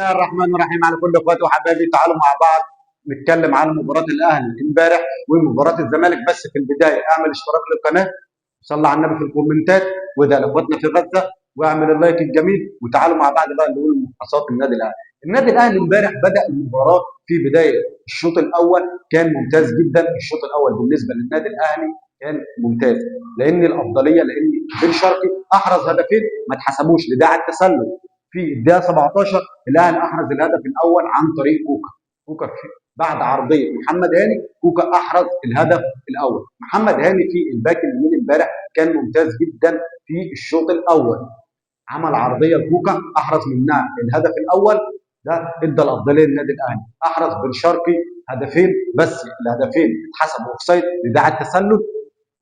الله الرحمن الرحيم على كل اخواتي وحبايبي، تعالوا مع بعض نتكلم عن مباراه الاهلي امبارح ومباراه الزمالك. بس في البدايه اعمل اشتراك للقناه، صلى على النبي في الكومنتات، وده لاخواتنا في غزه، واعمل اللايك الجميل. وتعالوا مع بعض بقى نقول ملخصات النادي الاهلي. النادي الاهلي امبارح بدا المباراه في بدايه الشوط الاول كان ممتاز جدا. الشوط الاول بالنسبه للنادي الاهلي كان ممتاز، لان الافضليه، لان بن شرقي احرز هدفين ما اتحسبوش لداعي التسلل. في الدقيقه 17 الاهلي احرز الهدف الاول عن طريق كوكا بعد عرضيه محمد هاني. كوكا احرز الهدف الاول. محمد هاني في الباك اليمين امبارح كان ممتاز جدا في الشوط الاول، عمل عرضيه لكوكا احرز منها الهدف الاول. ده ادى الافضليه للنادي الاهلي. احرز بن شرقي هدفين، بس الهدفين اتحسبوا اوفسايد لداعي التسلل.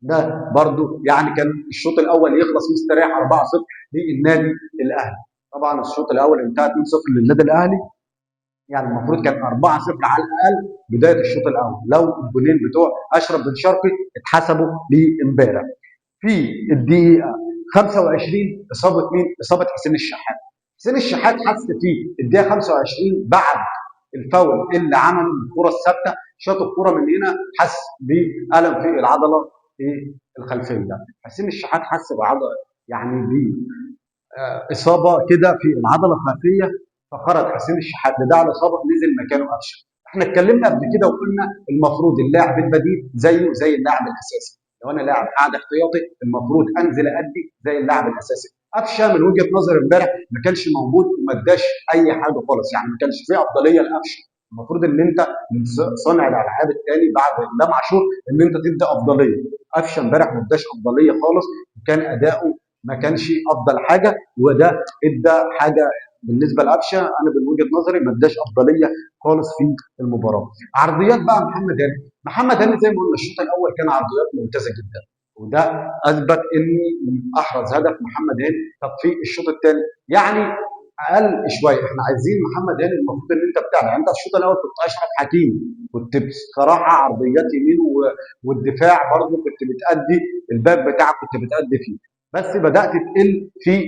ده برضو يعني كان الشوط الاول يخلص مستريح 4-0 للنادي الاهلي. طبعا الشوط الاول انتهى 2-0 للنادي الاهلي، يعني المفروض كان 4-0 على الاقل بدايه الشوط الاول لو الجولين بتوع اشرف بن شرقي اتحسبوا لامبارح. في الدقيقه 25 اصابه مين؟ اصابه حسين الشحات. حسين الشحات حس في الدقيقه 25 بعد الفاول اللي عمله الكره الثابته، شاط الكره من هنا، حس بالم في العضله الخلفيه. حسين الشحات حس بعضله، يعني اصابه كده في العضله الخلفيه، فخرج حسين الشحات لداعي الاصابه، نزل مكانه قفشه. احنا اتكلمنا قبل كده وقلنا المفروض اللاعب البديل زيه زي اللاعب الاساسي. لو انا لاعب قاعد احتياطي المفروض انزل ادي زي اللاعب الاساسي. قفشه من وجهه نظري امبارح ما كانش موجود وما اداش اي حاجه خالص، يعني ما كانش فيه افضليه لقفشه. المفروض ان انت من صانع الالعاب الثاني بعد امام عاشور ان انت تدي افضليه. قفشه امبارح ما اداش افضليه خالص، وكان اداؤه ما كانش افضل حاجه، وده ادى حاجه بالنسبه لقفشه. انا من وجهه نظري ما اداش افضليه خالص في المباراه. عرضيات بقى محمد هاني. محمد هاني زي ما قلنا الشوط الاول كان عرضيات ممتازه جدا، وده اثبت ان احرز هدف محمد هاني. طب في الشوط الثاني يعني اقل شويه. احنا عايزين محمد هاني، المفروض ان انت بتعمل، يعني انت الشوط الاول كنت اشرف حكيمي، كنت بصراحه عرضيات يمين والدفاع برضه كنت بتأدي، الباب بتاعك كنت بتأدي فيه. بس بدات تقل في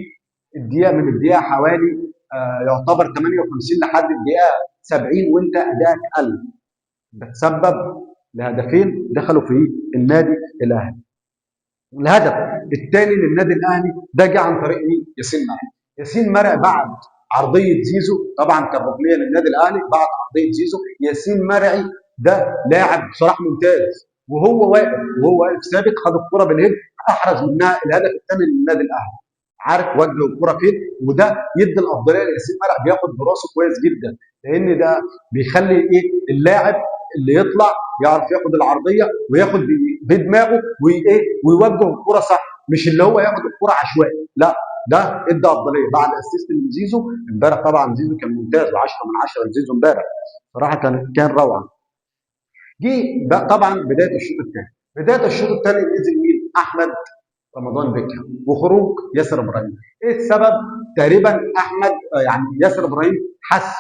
الدقيقه، من الدقيقه حوالي يعتبر 58 لحد الدقيقه 70 وانت ادائك قل، بتسبب لهدفين دخلوا في النادي الاهلي. الهدف الثاني للنادي الاهلي ده جه عن طريق مين؟ ياسين مرعي. ياسين مرعي بعد عرضيه زيزو، طبعا كان ركنيه للنادي الاهلي بعد عرضيه زيزو. ياسين مرعي ده لاعب بصراحه ممتاز، وهو واقف ثابت، خد الكره بالهيد، احرز منها الهدف الثاني للنادي الاهلي. عارف وجه الكره فين، وده يدي الافضليه لياسين مرعي، بياخد براسه كويس جدا، لان ده بيخلي اللاعب اللي يطلع يعرف ياخد العرضيه وياخد بدماغه ويوجه الكره صح، مش اللي هو ياخد الكره عشوائي، لا. ده ادى افضليه بعد اسيست من زيزو امبارح. طبعا زيزو كان ممتاز، 10 من 10 لزيزو امبارح، صراحه كان روعه. جه طبعا بدايه الشوط الثاني. بدايه الشوط الثاني نزل مين؟ احمد رمضان بيكهام وخروج ياسر ابراهيم. ايه السبب؟ تقريبا احمد يعني ياسر ابراهيم حس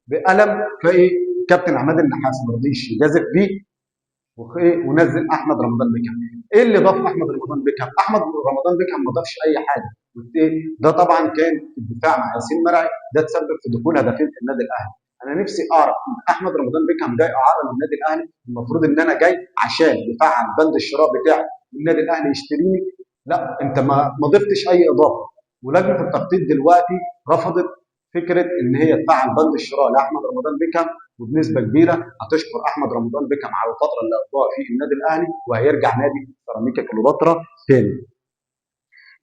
بألم، فايه كابتن عماد النحاس ما رضيش يجازف بيه ونزل احمد رمضان بيكهام. ايه اللي ضاف احمد رمضان بيكهام؟ احمد رمضان بيكهام ما ضافش اي حاجه. ده طبعا كان في الدفاع مع ياسين مرعي، ده تسبب في دخول هدفين في النادي الاهلي. انا نفسي اعرف احمد رمضان بيكهام جاي اعاره للنادي الاهلي، المفروض ان انا جاي عشان يفعل بند الشراء بتاعي النادي الاهلي يشتريني. لا، انت ما ضفتش اي اضافه. ولجنه التخطيط دلوقتي رفضت فكره ان هي تفعل بند الشراء لاحمد رمضان بيكهام، وبنسبه كبيره هتشكر احمد رمضان بيكهام على الفتره اللي قضاها في النادي الاهلي، وهيرجع نادي سيراميكا كليوباترا تاني.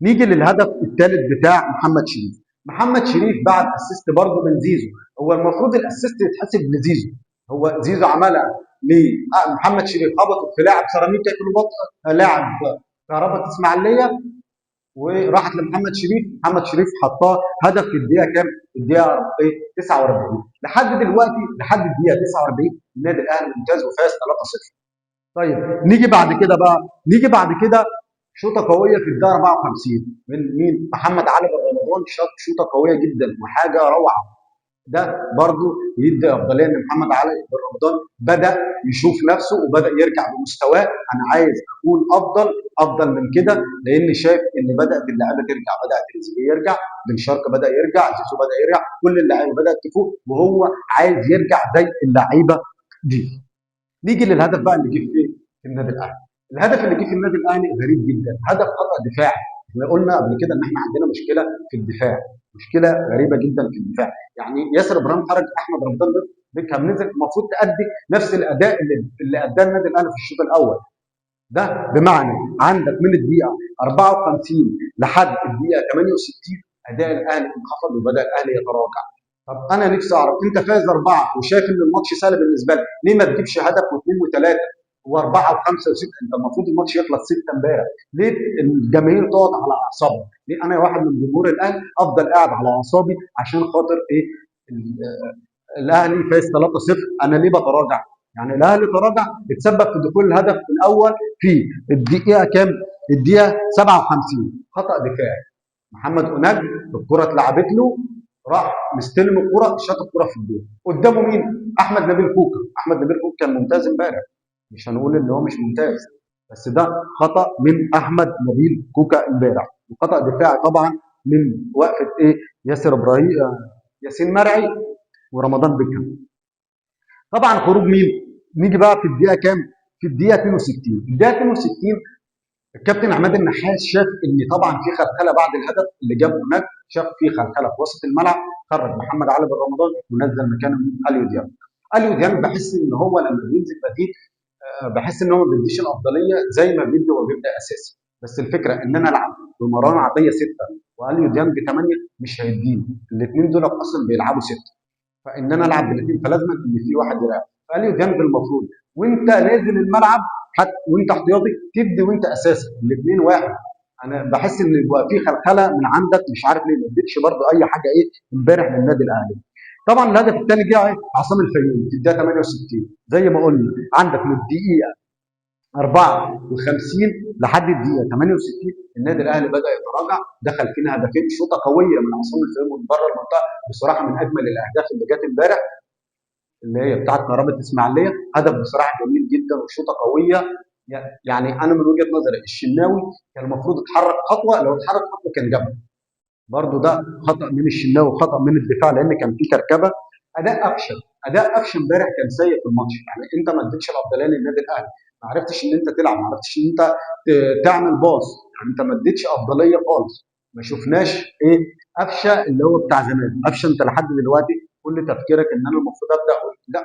نيجي للهدف الثالث بتاع محمد شريف. محمد شريف بعد اسيست برضه من زيزو. هو المفروض الاسيست يتحسب لزيزو، هو زيزو عملها لمحمد شريف، خبطت في لاعب سيراميكا كليوباترا، لاعب كهرباء اسماعيليه، وراحت لمحمد شريف. محمد شريف حطها هدف في الدقيقه كام؟ الدقيقه 49. لحد دلوقتي لحد الدقيقه 49 النادي الاهلي ممتاز وفاز 3-0. طيب نيجي بعد كده شوطه قويه في الدقيقه 54 من مين؟ محمد علي بن رمضان، شاط شوطه قويه جدا وحاجه روعه. ده برضو يدي افضليه ان محمد علي بن رمضان بدا يشوف نفسه وبدا يرجع بمستواه. انا عايز اكون افضل من كده، لان شايف ان بدات اللعيبه ترجع، بدا تريزيجيه يرجع، بن شرقي بدا يرجع، زيزو بدا يرجع، كل اللعيبه بدات تفوق وهو عايز يرجع زي اللعيبه دي. نيجي للهدف بقى اللي جه في النادي الاهلي. الهدف اللي جه في النادي الاهلي غريب جدا، هدف خطا دفاعي. احنا قلنا قبل كده ان احنا عندنا مشكله في الدفاع، مشكله غريبه جدا في الدفاع. يعني ياسر ابراهيم خرج، احمد رمضان بيكهام نزل، المفروض تأدي نفس الاداء اللي اداه النادي الاهلي في الشوط الاول. ده بمعنى عندك من الدقيقه 54 لحد الدقيقه 68 اداء الاهلي انخفض وبدا الاهلي يتراجع. طب انا نفسي اعرف، انت فايز اربعه وشايف ان الماتش سهل بالنسبه لك، ليه ما تجيبش هدف واثنين وثلاثه واربعه وخمسه وسته؟ انت المفروض الماتش يخلص سته امبارح. ليه الجماهير تقعد على اعصابها؟ ليه انا واحد من جمهور الاهلي افضل قاعد على اعصابي عشان خاطر ايه؟ الاهلي فايز 3-0، انا ليه بتراجع؟ يعني الاهلي تراجع، اتسبب في دخول الهدف الاول في الدقيقه كام؟ الدقيقه 57، خطا دفاعي. محمد اوناج الكره اتلعبت له، راح مستلم الكره، شاط الكره في الجول. قدامه مين؟ احمد نبيل كوكا. احمد نبيل كوكا كان ممتاز امبارح، مش هنقول ان هو مش ممتاز، بس ده خطا من احمد نبيل كوكا امبارح، وخطا دفاعي طبعا من وقفه ايه؟ ياسر ابراهيم، ياسين مرعي ورمضان بيكهام. طبعا خروج مين؟ نيجي بقى في الدقيقه كام؟ في الدقيقه 62. الدقيقه 62 الكابتن عماد النحاس شاف ان طبعا في خلخله بعد الهدف اللي جابه هناك، شاف في خلخله في وسط الملعب، خرج محمد علي بن رمضان ونزل مكانه اليو ديانج. اليو ديانج بحس ان هو لما بينزل بديل، بحس ان هو ما بيديش الافضليه زي ما بيدي وهو بيبدا اساسي. بس الفكره ان انا العب بمروان عطيه سته واليو ديانج ثمانيه، مش هيديني. الاثنين دول اصلا بيلعبوا سته، فان انا العب بالاثنين فلازم ان في واحد يلعب. فاليو ديانج المفروض وانت نازل الملعب حتى وانت احتياطي تدي وانت اساسي، الاثنين واحد. انا بحس ان يبقى في خلخله من عندك، مش عارف ليه ما اديتش برضه اي حاجه ايه امبارح للنادي الاهلي. طبعا الهدف الثاني جه عصام الفيومي في الدقيقه 68. زي ما قلنا عندك من الدقيقه 54 لحد الدقيقه 68 النادي الاهلي بدا يتراجع، دخل فينا هدفين، شوطه قويه من عصام الفيومي من بره المنطقه، بصراحه من اجمل الاهداف اللي جت امبارح، اللي هي بتاعت كهرباء اسماعيليه. هدف بصراحه جميل جدا وشوطه قويه. يعني انا من وجهه نظري الشناوي كان المفروض يتحرك خطوه، لو اتحرك خطوه كان جابها. برضو ده خطا من الشناوي وخطا من الدفاع، لان كان في كركبه. اداء قفشه امبارح كان سيء في الماتش. يعني انت ما اديتش الافضليه للنادي الاهلي، ما عرفتش ان انت تلعب، ما عرفتش ان انت تعمل باص. يعني انت ما اديتش افضليه خالص. ما شفناش ايه؟ قفشه اللي هو بتاع زمان. قفشه انت لحد دلوقتي كل تفكيرك ان انا المفروض ابدا، لا،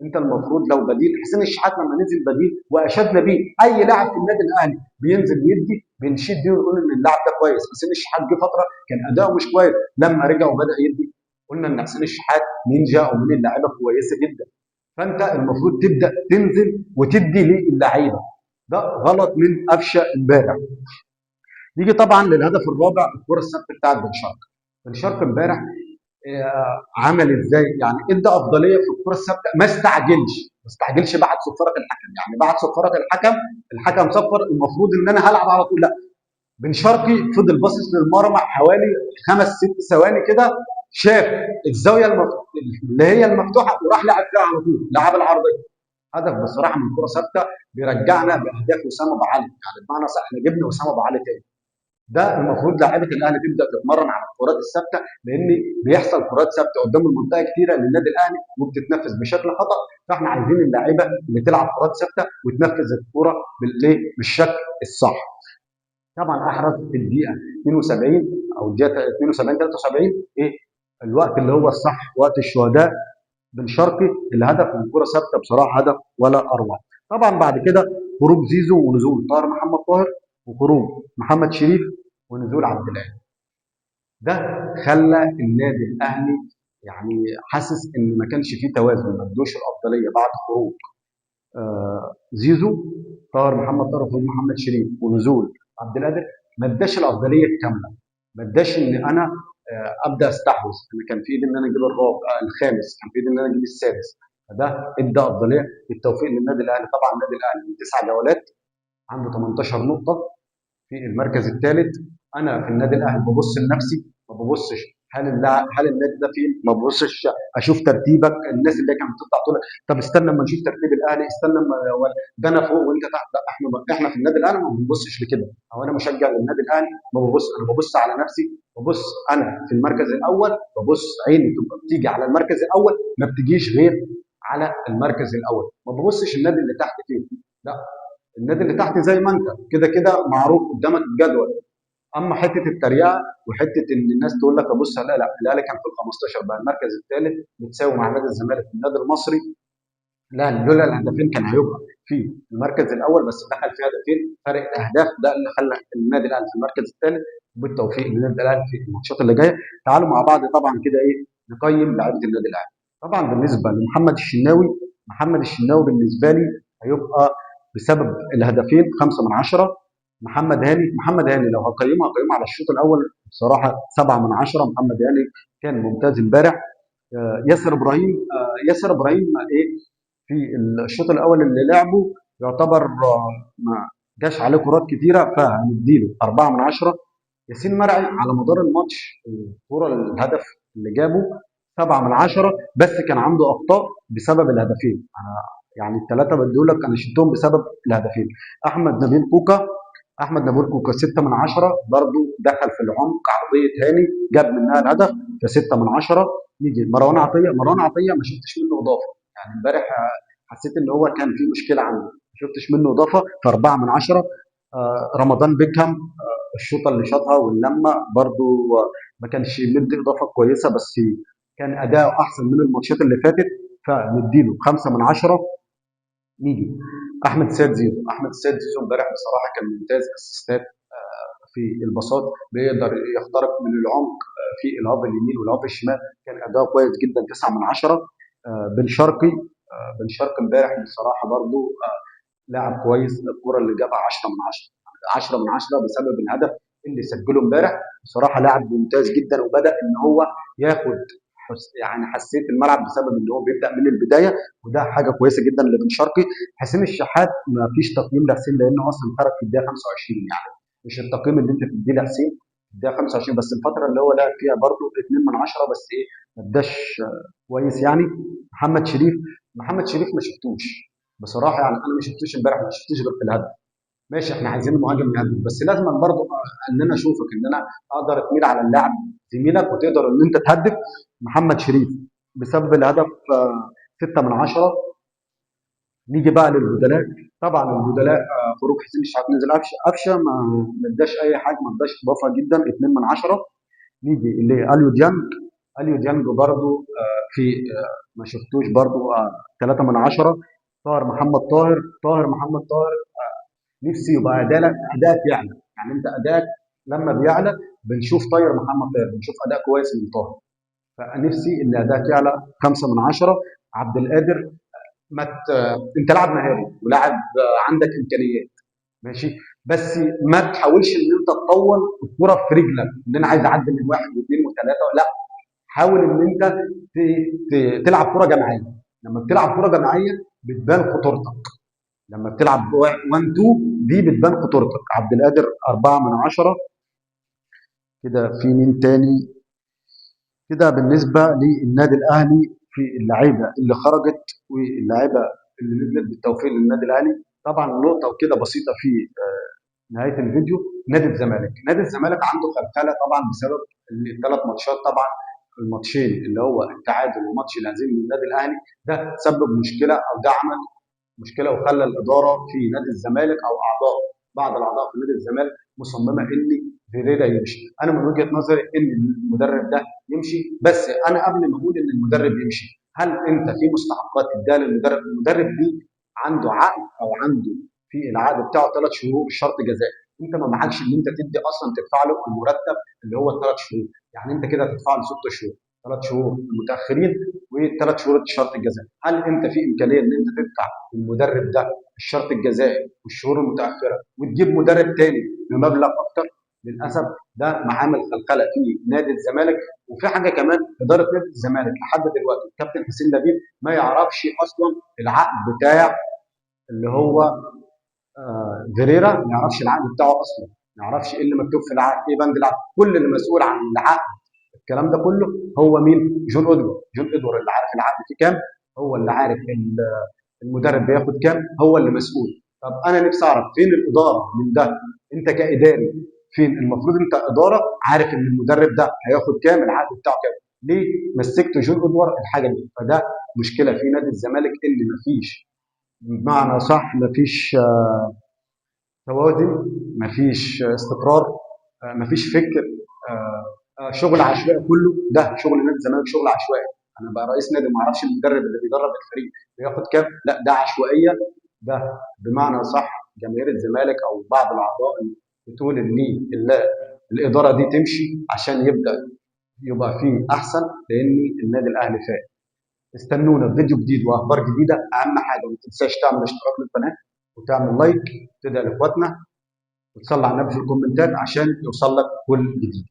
انت المفروض لو بديل. حسين الشحات لما نزل بديل واشدنا بيه، اي لاعب في النادي الاهلي بينزل يدي بنشيد بيه ونقول ان اللاعب ده كويس. حسين الشحات جه فتره كان اداؤه مش كويس، لما رجع وبدا يدي قلنا ان حسين الشحات نينجا ومن اللعيبه كويسه جدا. فانت المفروض تبدا تنزل وتدي للعيبه. ده غلط من قفشه امبارح. نيجي طبعا للهدف الرابع، الكره الثابته بتاعت بن شرقي. بن شرقي امبارح عمل ازاي؟ يعني ادى افضليه في الكره الثابته، ما استعجلش بعد صفاره الحكم. يعني بعد صفاره الحكم، الحكم صفر، المفروض ان انا هلعب على طول، لا. بن شرقي فضل باصص للمرمى حوالي 5 6 ثواني كده، شاف الزاويه اللي هي المفتوحه وراح لعب فيها على طول، لعب العرضيه. هدف بصراحه من كره ثابته بيرجعنا باهداف وسام ابو علي. يعني بمعنى صح احنا جبنا وسام ابو علي تاني. ده المفروض لاعيبه الاهلي تبدا تتمرن على الكرات الثابته، لان بيحصل كرات ثابته قدام المنطقه كتيره للنادي الاهلي وبتتنفذ بشكل خطا. فاحنا عايزين اللعيبه اللي تلعب كرات ثابته وتنفذ الكوره بالايه؟ بالشكل الصح. طبعا احرز في الدقيقه 72 او الدقيقه 72 73 ايه؟ الوقت اللي هو الصح، وقت الشهداء. بن شرقي الهدف من كره ثابته بصراحه هدف ولا اروع. طبعا بعد كده خروج زيزو ونزول طاهر محمد طاهر، وخروج محمد شريف ونزول عبد الله. ده خلى النادي الاهلي يعني حاسس ان ما كانش فيه توازن، ما ادوش الافضليه بعد خروج زيزو، طاهر محمد طاهر وخروج محمد شريف ونزول عبد القادر. ما اداش الافضليه الكامله، ما اداش ان انا ابدا استحوذ. انا كان في ايدي ان انا اجيب الرابع الخامس، كان في ايدي ان انا اجيب السادس. فده ادى افضليه بالتوفيق للنادي الاهلي. طبعا النادي الاهلي من 9 جولات عنده 18 نقطه في المركز الثالث. انا في النادي الاهلي ببص لنفسي، ما ببصش هل النادي ده فين؟ ما ببصش اشوف ترتيبك. الناس اللي كانت بتطلع تقول لك طب استنى اما نشوف ترتيب الاهلي، استنى اما ده انا فوق وانت تحت. لا، احنا في النادي الاهلي ما بنبصش لكده، او انا مشجع للنادي الاهلي ما ببص، انا ببص على نفسي. ببص انا في المركز الاول، ببص عيني تبقى بتيجي على المركز الاول، ما بتجيش غير على المركز الاول. ما ببصش النادي اللي تحت فين، لا. النادي اللي تحت زي ما انت كده كده معروف قدامك الجدول. اما حته التريقه وحته ان الناس تقول لك ابص، لا لا، الاهلي كان في ال 15 بقى المركز الثالث متساوي مع نادي الزمالك النادي المصري. لا، لولا الهدفين كان هيبقى في المركز الاول، بس دخل فيه هدفين فرق اهداف، ده اللي خلى النادي الاهلي في المركز الثالث. وبالتوفيق للنادي الاهلي في الماتشات اللي جايه. تعالوا مع بعض طبعا كده ايه، نقيم لعيبه النادي الاهلي. طبعا بالنسبه لمحمد الشناوي، محمد الشناوي بالنسبه لي هيبقى بسبب الهدفين 5 من 10. محمد هاني لو هقيمه على الشوط الاول بصراحه 7 من 10. محمد هاني كان ممتاز امبارح. ياسر ابراهيم ايه، في الشوط الاول اللي لعبه يعتبر ما جاش عليه كرات كتيره، فهنديله 4 من 10. ياسين مرعي على مدار الماتش الكره الهدف اللي جابه 7 من 10، بس كان عنده اخطاء بسبب الهدفين. يعني الثلاثه بدول لك انا شلتهم بسبب الهدفين. احمد نبيل كوكا احمد نبيل كوكا 6 من 10، برضه دخل في العمق، عرضيه هاني جاب منها الهدف، ف 6 من 10. نيجي مروان عطيه ما شفتش منه اضافه. يعني امبارح حسيت ان هو كان في مشكله عنده، ما شفتش منه اضافه، ف 4 من 10. رمضان بيكهام الشوطه اللي شاطها واللمه برضه ما كانش مدي اضافه كويسه، بس كان اداؤه احسن من الماتشات اللي فاتت، فنديله 5 من 10. نيجي احمد السيد زيزو امبارح بصراحه كان ممتاز، اسيستات في البساط، بيقدر يخترق من العمق في الهاف اليمين والهاف الشمال، كان اداؤه كويس جدا 9 من 10. بن شرقي امبارح بصراحه برضو لاعب كويس، الكره اللي جابها 10 من 10، 10 من 10 بسبب الهدف اللي سجله امبارح. بصراحه لاعب ممتاز جدا، وبدا ان هو ياخد يعني حسيت الملعب بسبب ان هو بيبدا من البدايه، وده حاجه كويسه جدا لبن شرقي. حسين الشحات ما فيش تقييم لحسين لانه اصلا خرج في الدقيقه 25، يعني مش التقييم اللي انت تديه لحسين في الدقيقه 25، بس الفتره اللي هو لعب فيها برضه 2 من 10، بس ايه، ما اداش كويس يعني. محمد شريف ما شفتوش بصراحه، يعني انا ما شفتوش امبارح، ما شفتوش غير في الهدف. ماشي، احنا عايزين المهاجم يهاجم، بس لازم برضه ان انا اشوفك ان انا اقدر اتميل على اللاعب زميلك وتقدر ان انت تهدف. محمد شريف بسبب الهدف 6 من 10. نيجي بقى للبدلاء. طبعا البدلاء خروج حسين الشحات، نزل قفشه ما اداش اي حاجه، ما اداش اضافه جدا، 2 من 10. نيجي اليو ديانج برضه في ما شفتوش برضه 3 من 10. طاهر محمد طاهر نفسي يبقى ادائك يعلى، يعني انت ادائك لما بيعلى بنشوف محمد طاهر، بنشوف اداء كويس من طاهر، فنفسي ان ادائك يعلى. 5 من 10. عبد القادر ما ت... انت لاعب مهاري ولاعب عندك امكانيات، ماشي، بس ما تحاولش ان انت تطول الكره في رجلك ان انا عايز اعدي من واحد واثنين وثلاثه، لا. حاول ان انت تلعب كره جماعيه. لما بتلعب كره جماعيه بتبان خطورتك، لما بتلعب 1 2 دي بتبان خطورتك. عبد القادر 4 من 10. كده في مين تاني؟ كده بالنسبه للنادي الاهلي في اللعيبه اللي خرجت واللعيبه اللي نزلت بالتوفيق للنادي الاهلي. طبعا نقطه وكده بسيطه في نهايه الفيديو. نادي الزمالك عنده خلخله طبعا بسبب الثلاث ماتشات، طبعا الماتشين اللي هو التعادل وماتش الهزيمه للنادي الاهلي، ده سبب مشكله او ده عمل مشكله، وخلى الاداره في نادي الزمالك او بعض الاعضاء في نادي الزمالك مصممه ان فيريرا يمشي. انا من وجهه نظري ان المدرب ده يمشي، بس انا قبل ما اقول ان المدرب يمشي، هل انت في مستحقات تديها للمدرب؟ المدرب دي عنده عقد، او عنده في العقد بتاعه 3 شهور شرط جزائي، انت ما معكش ان انت تدي اصلا تدفع له المرتب اللي هو ال3 شهور، يعني انت كده هتدفع له 6 شهور، 3 شهور المتاخرين و3 شهور الشرط الجزائي. هل انت في امكانيه ان انت تدفع المدرب ده الشرط الجزائي والشهور المتاخره وتجيب مدرب تاني بمبلغ اكتر؟ للاسف ده معامل خلخله في نادي الزمالك. وفي حاجه كمان، اداره نادي الزمالك لحد دلوقتي الكابتن حسين لبيب ما يعرفش اصلا العقد بتاع اللي هو فيريرا، ما يعرفش العقد بتاعه اصلا، ما يعرفش ايه اللي مكتوب في العقد، ايه بند العقد. كل اللي مسؤول عن العقد الكلام ده كله هو مين؟ جون ادوار. جون ادوار اللي عارف العقد فيه كام، هو اللي عارف المدرب بياخد كام، هو اللي مسؤول. طب انا نفسي اعرف فين الاداره من ده؟ انت كاداري فين؟ المفروض انت اداره عارف ان المدرب ده هياخد كام، العقد بتاعه كام. ليه مسكت جون ادوار الحاجه دي؟ فده مشكله في نادي الزمالك، اللي مفيش بمعنى صح مفيش توازن، مفيش استقرار، مفيش فكر، شغل عشوائي كله. ده شغل نادي الزمالك شغل عشوائي. انا بقى رئيس نادي ما اعرفش المدرب اللي بيدرب الفريق بياخد كام، لا ده عشوائيه. ده بمعنى صح جماهير الزمالك او بعض الاعضاء بتقول ان الاداره دي تمشي عشان يبقى فيه احسن، لان النادي الاهلي فات. استنونا في فيديو جديد واخبار جديده. اهم حاجه ما تنساش تعمل اشتراك للقناه وتعمل لايك، تدعي لاخواتنا وتصلي على النبي في الكومنتات عشان يوصل لك كل جديد.